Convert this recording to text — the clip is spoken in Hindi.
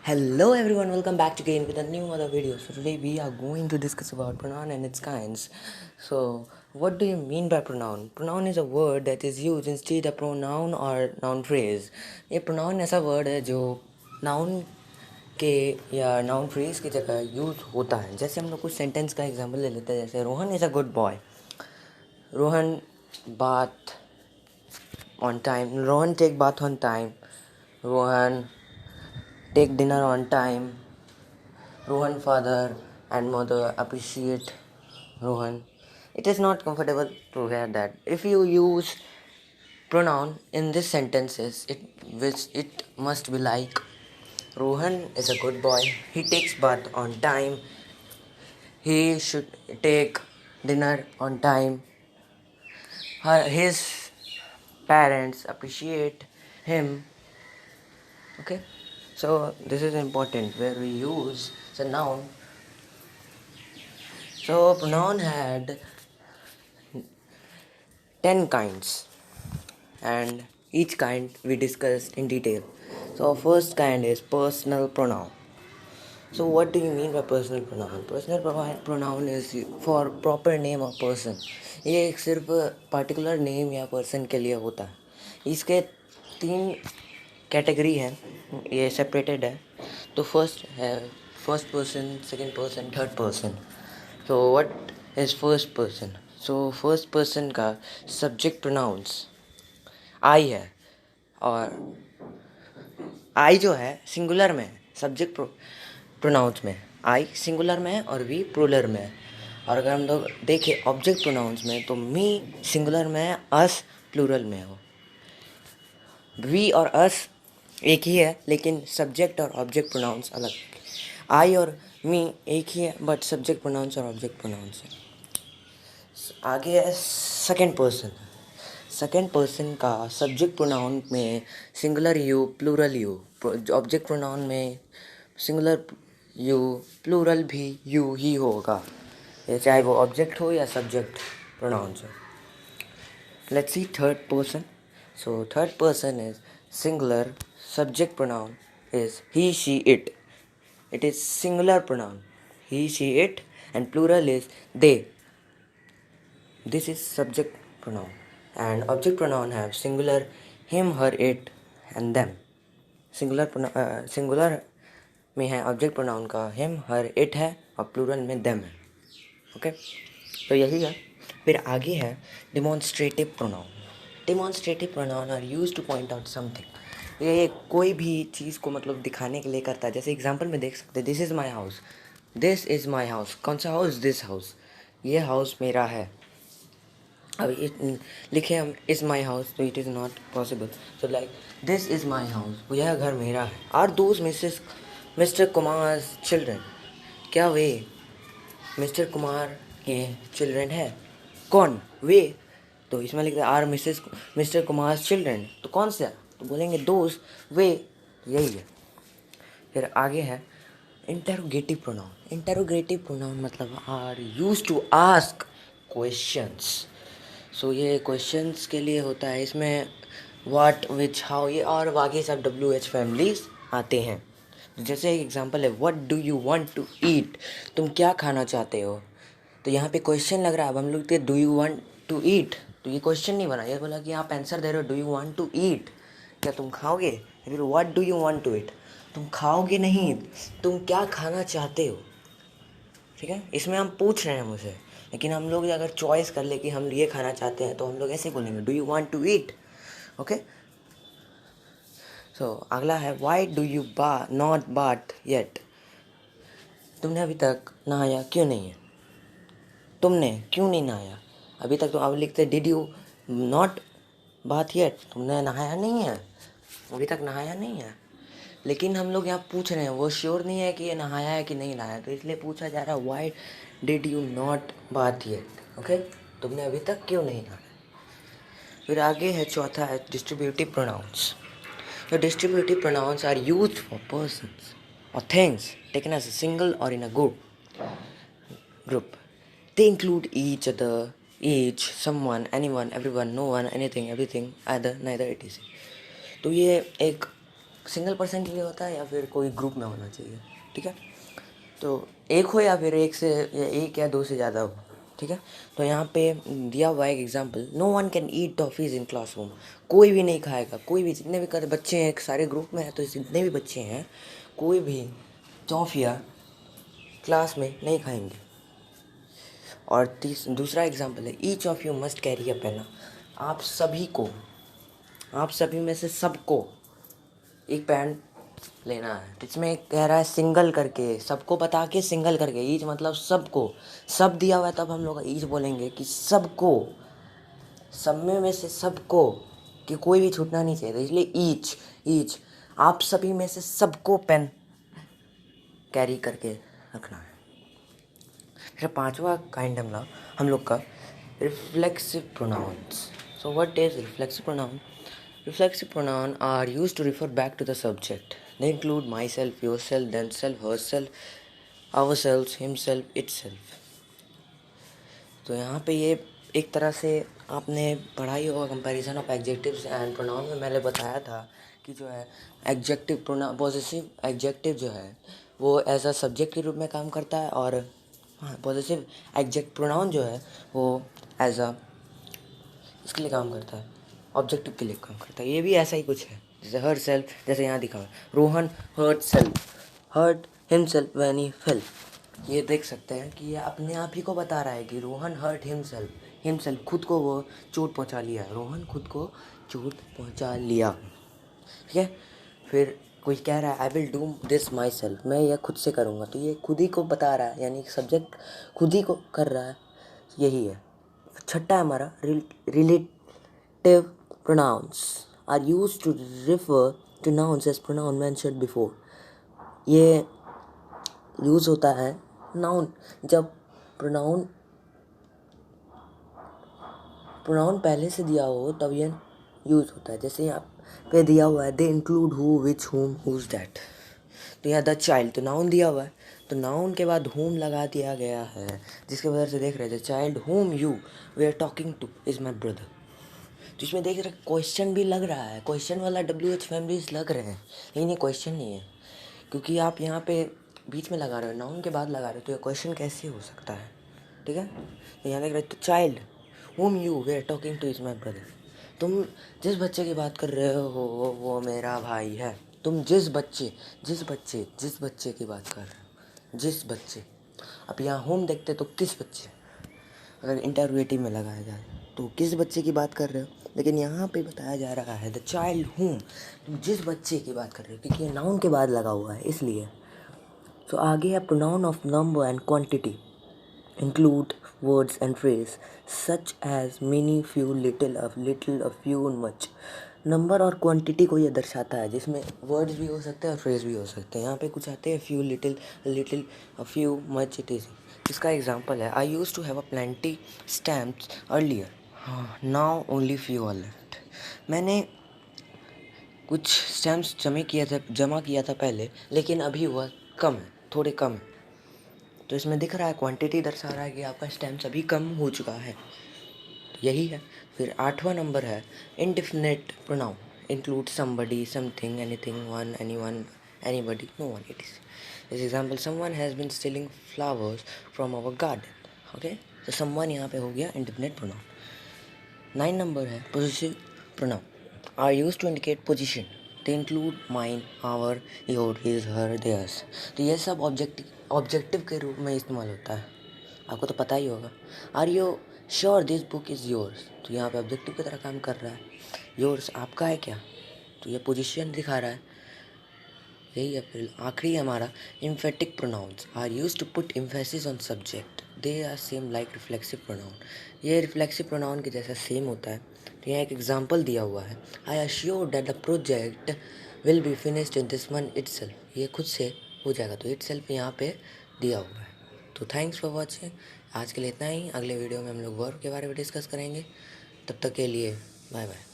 Hello everyone, welcome back again with a new other video. So today we are going to discuss about pronoun and its kinds. So what do you mean by pronoun? Pronoun is a word that is used instead of pronoun or noun phrase. ये pronoun ऐसा word है जो noun के या noun phrase की जगह यूज होता है. जैसे हम लोग कुछ सेंटेंस का एग्जांपल ले लेते हैं. जैसे Rohan is a good boy. Rohan bath on time. Rohan take bath on time. Rohan take dinner on time. Rohan father and mother appreciate Rohan. It is not comfortable to hear that. If you use pronoun in these sentences, it must be like Rohan is a good boy. He takes bath on time. He should take dinner on time. His parents appreciate him. Okay, so this is important where we use the noun. So pronoun had 10 kinds and each kind we discussed in detail. So first kind is personal pronoun. So what do you mean by personal pronoun? Personal pronoun is for proper name of person. ये एक सिर्फ पर्टिकुलर नेम या पर्सन के लिए होता है. इसके 3 कैटेगरी है, ये सेपरेटेड है. तो फर्स्ट है first person, second person, third person. So what is first person? So first person का सब्जेक्ट प्रोनाउंस आई है, और आई जो है सिंगुलर में है, सब्जेक्ट प्रोनाउंस में आई सिंगुलर में है और वी प्लूरल में है. और अगर हम लोग देखें ऑब्जेक्ट प्रोनाउंस में तो मी सिंगुलर में है, अस प्लूरल में हो. वी और अस एक ही है लेकिन सब्जेक्ट और ऑब्जेक्ट प्रोनाउंस अलग. आई और मी एक ही है बट सब्जेक्ट प्रोनाउंस और ऑब्जेक्ट प्रोनाउंस है. आगे है सेकंड पर्सन. सेकंड पर्सन का सब्जेक्ट प्रोनाउन में singular you plural you. Object pronoun में सिंगुलर यू प्लूरल भी यू ही होगा, चाहे वो ऑब्जेक्ट हो या सब्जेक्ट प्रोनाउंस हो. Let's see third person. So third person is singular. Subject pronoun is he, she, it. It is singular pronoun, he, she, it, and plural is they. This is subject pronoun. And object pronoun have singular him, her, it, and them. Singular में है ऑब्जेक्ट प्रोनाउन का हिम, हर, इट है और प्लूरल में देम है. ओके, तो यही है. फिर आगे है demonstrative pronoun. Demonstrative pronoun are used to point out something. ये कोई भी चीज़ को मतलब दिखाने के लिए करता है. जैसे एग्जांपल में देख सकते हैं, this is my house. This is my house. कौन सा हाउस? This house. ये हाउस मेरा है. अब लिखे हम इज़ माई हाउस तो it is not possible. So like this is my house, यह घर मेरा है. Are those mister Kumar children? क्या वे मिस्टर कुमार के चिल्ड्रन है? कौन? वे. तो इसमें लिखते हैं आर मिस्टर कुमार चिल्ड्रन. तो कौन सा? तो बोलेंगे दोज, वे. यही है. फिर आगे है इंटेरोगेटिव प्रोनाउन. इंटेरोगेटिव प्रोनाउन मतलब are use to ask questions. So ये क्वेश्चंस के लिए होता है. इसमें व्हाट, विच, हाउ, ये और बाकी सब WH फैमिलीज आते हैं. जैसे एक एग्जांपल है what do you want to eat. तुम क्या खाना चाहते हो? तो यहाँ पे क्वेश्चन लग रहा है. अब हम लोग do you want to eat, तो ये क्वेश्चन नहीं बना. ये बोला कि आप आंसर दे रहे हो do you want to eat, क्या तुम खाओगे? फिर what do you want to eat, तुम खाओगे नहीं, तुम क्या खाना चाहते हो. ठीक है, इसमें हम पूछ रहे हैं मुझे, लेकिन हम लोग अगर चॉइस कर ले कि हम ये खाना चाहते हैं तो हम लोग ऐसे बोलेंगे do you want to eat. Okay, so अगला है why do you not bath yet. तुमने अभी तक नहाया क्यों नहीं है? तुमने क्यों नहीं नहाया अभी तक? तो अब लिखते did you not bath yet. तुमने नहाया नहीं है, अभी तक नहाया नहीं है. लेकिन हम लोग यहाँ पूछ रहे हैं, वो श्योर नहीं है कि ये नहाया है कि नहीं नहाया, तो इसलिए पूछा जा रहा है why did you not bath yet. Okay, तुमने अभी तक क्यों नहीं नहाया. फिर आगे है चौथा है distributive pronounce. The distributive pronouns are used for persons or things taken as a single or in a group. They include each other, each, someone, anyone, everyone, no one, anything, everything, either, neither, etc. तो ये एक सिंगल पर्सन के लिए होता है या फिर कोई ग्रुप में होना चाहिए, ठीक है। तो एक हो या फिर एक या दो से ज़्यादा हो, ठीक है। तो यहाँ पे दिया हुआ एक example, no one can eat toffees in classroom. कोई भी नहीं खाएगा, कोई भी, जितने भी बच्चे हैं, सारे ग्रुप में हैं तो जितने भी बच्चे हैं, कोई भी टॉफ़ियाँ क्लास में नहीं खाएंगे। और दूसरा एग्जांपल है, each of you must carry a pen. आप सभी में से सबको एक पेन लेना है। इसमें कह रहा है सिंगल करके, सबको बता के सिंगल करके, ईच मतलब सबको, सब दिया हुआ है तब हम लोग ईच बोलेंगे कि सबको, सब में से सबको, कि कोई भी छूटना नहीं चाहिए, इसलिए ईच आप सभी में से सबको पेन कैरी करके रखना है। फिर पांचवा काइंड हम लोग का reflexive pronouns. So what is reflexive pronoun? Reflexive pronouns are used to refer back to the subject. They include myself, yourself, themselves, herself, ourselves, himself, itself. तो यहाँ पे ये एक तरह से आपने पढ़ाई होगा comparison of adjectives and pronoun में मैंने बताया था कि जो है एडजेक्टिव प्रोनाउन, पॉजेसिव एडजेक्टिव जो है वो एज अ सब्जेक्ट के रूप में काम करता है, और पॉजेसिव एडजेक्ट प्रोनाउन जो है वो एज अ इसके लिए काम करता है, ऑब्जेक्टिव के लिए काम करता है। ये भी ऐसा ही कुछ है, जैसे हर्ट सेल्फ, जैसे यहाँ दिखा हुआ है, Rohan hurt himself when he fell. ये देख सकते हैं कि ये अपने आप ही को बता रहा है कि रोहन हर्ट हिमसेल्फ खुद को वो चोट पहुँचा लिया है, रोहन खुद को चोट पहुँचा लिया, ठीक है। फिर कोई कह रहा है I will do this my self, मैं यह खुद से करूँगा, तो ये खुद ही को बता रहा है, यानी सब्जेक्ट खुद ही को कर रहा है, यही है। छठा है हमारा relative pronouns are used to refer to nouns as pronoun mentioned before. ये यूज़ होता है नाउन, जब प्रोनाउन पहले से दिया हो तब ये यूज़ होता है। जैसे यहाँ पे दिया हुआ है दे इंक्लूड हु, विच, हुम, हुज, दैट। तो यहाँ द चाइल्ड, तो नाउन दिया हुआ है, तो नाउन के बाद होम लगा दिया गया है, जिसके वजह से देख रहे थे child whom you we are talking to is my brother. तो इसमें देख रहे क्वेश्चन भी लग रहा है, क्वेश्चन वाला WH फैमिलीज लग रहे हैं, लेकिन ये क्वेश्चन नहीं है, क्योंकि आप यहाँ पे बीच में लगा रहे हो, नाउन के बाद लगा रहे हो, तो ये क्वेश्चन कैसे हो सकता है, ठीक है। तो यहाँ देख रहे तो child whom you we are talking to is my brother. तुम जिस बच्चे की बात कर रहे हो वो मेरा भाई है। तुम जिस बच्चे की बात कर रहे हो, जिस बच्चे। अब यहाँ होम देखते तो किस बच्चे, अगर इंटरोगेटिव में लगाया जाए तो किस बच्चे की बात कर रहे हो, लेकिन यहाँ पे बताया जा रहा है द चाइल्ड होम, तुम जिस बच्चे की बात कर रहे हो, क्योंकि ये नाउन के बाद लगा हुआ है इसलिए। तो आगे है pronoun of number and quantity include words and phrase such as many, few, little, a few, much। Number और क्वांटिटी को ये दर्शाता है, जिसमें वर्ड्स भी हो सकते हैं और फ्रेज भी हो सकते हैं। यहाँ पे कुछ आते हैं few, little, a few, much, it is. इसका एग्जांपल है I use to have a plenty stamps earlier, now only few are left. मैंने कुछ स्टैम्प्स जमा किया था पहले, लेकिन अभी वह कम है, थोड़े कम है। तो इसमें दिख रहा है क्वांटिटी दर्शा रहा है कि आपका स्टैम्प्स अभी कम हो चुका है, तो यही है। फिर 8वां नंबर है indefinite pronoun include somebody, something, anything, one, anyone, anybody, no one, it is. This example someone has been stealing flowers from our garden. Okay, तो समवन यहाँ पे हो गया इंडेफिनिट प्रोनाउन। 9 नंबर है possessive pronoun are used to indicate position. They include mine, our, your, his, her, theirs. तो ये सब ऑब्जेक्टिव के रूप में इस्तेमाल होता है, आपको तो पता ही होगा। Are you sure this book is yours, तो यहाँ पे ऑब्जेक्टिव की तरह काम कर रहा है। योर्स आपका है क्या, तो ये पोजीशन दिखा रहा है, यही है। फिर आखिरी हमारा emphatic pronouns are used to put emphasis on subject. They are same like reflexive pronoun. ये रिफ्लेक्सिव प्रोनाउन के जैसा सेम होता है। तो यहाँ एक एग्जांपल दिया हुआ है I assure that the project will be finished in this month itself. ये खुद से हो जाएगा, तो इटसेल्फ यहाँ पे दिया हुआ है। तो थैंक्स फॉर वॉचिंग, आज के लिए इतना ही। अगले वीडियो में हम लोग वर्ब के बारे में डिस्कस करेंगे। तब तक के लिए बाय बाय।